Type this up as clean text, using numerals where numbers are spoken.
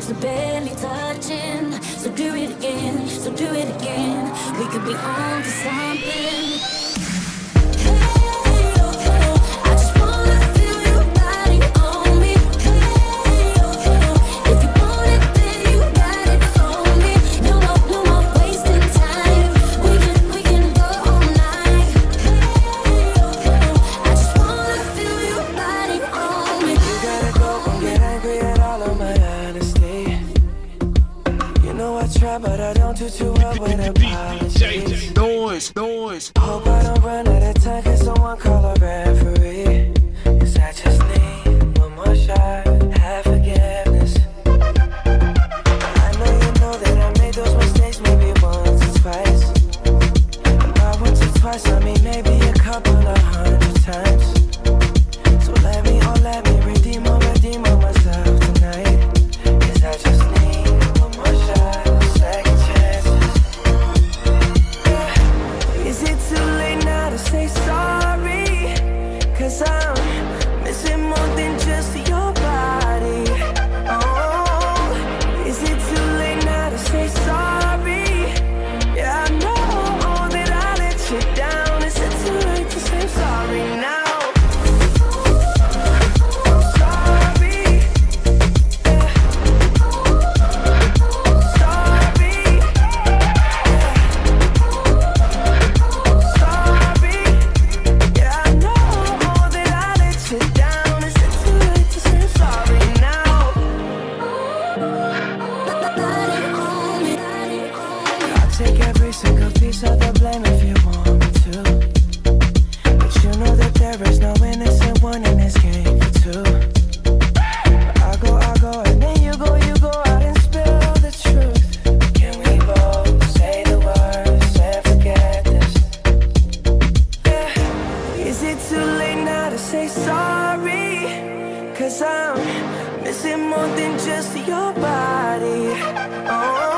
lips are barely touching. So do it again, so do it again. We could be on to something. Hey, oh, oh, I just wanna feel your body on me. Hey, oh, oh, if you want it, then you got it on me. No more wasting time. We can go all night. Hey, oh, oh, I just wanna feel your body on me. You gotta go and get angry at all of my honesty. You know I try, but I don't do too well with apologies. Noise. Hope I don't run out of time, can someone call a referee? 'Cause I just need one more shot, have forgiveness. I know that I made those mistakes maybe once or twice. And by once or twice, I mean maybe a couple of 100 times. So let me redeem myself tonight. 'Cause I just need one more shot, second chances. Is it too late now to say sorry? 'Cause I'm missing more than just your body. Oh, is it too late now to say sorry? Yeah, I know that I let you down. Is it too late to say sorry now? Take every single piece of the blame if you want me to. But you know that there is no innocent one in this game for two. But I go, and then you go out and spill the truth. Can we both say the words and forget this? Yeah. Is it too late now to say sorry? 'Cause I'm missing more than just your body. Oh,